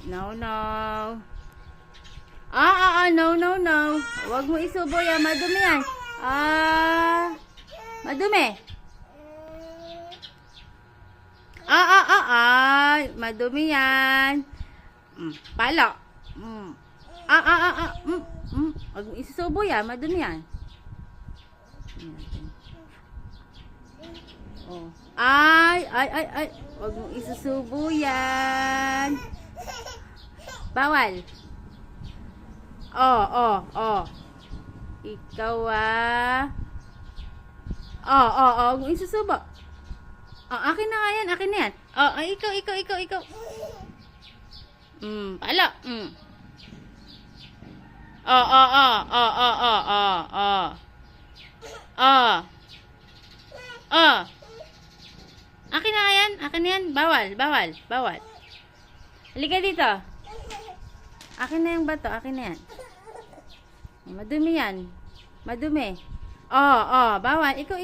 No, no. No. Huwag mo isubo yan. Madumi yan. Madumi. Madumi yan. Palo. Huwag mo isusubo yan. Madumi yan. Oh. Ay. Huwag mo isusubo yan. Bawal. Ikaw huwag mo isusubo. Akin na nga yan. Akin na yan. Ikaw. Pala. Akin na nga yan. Akin na yan. Bawal. Halika dito. Akin na yung bato. Akin na yan. Madumi yan. Madumi. Bawal. Ikaw.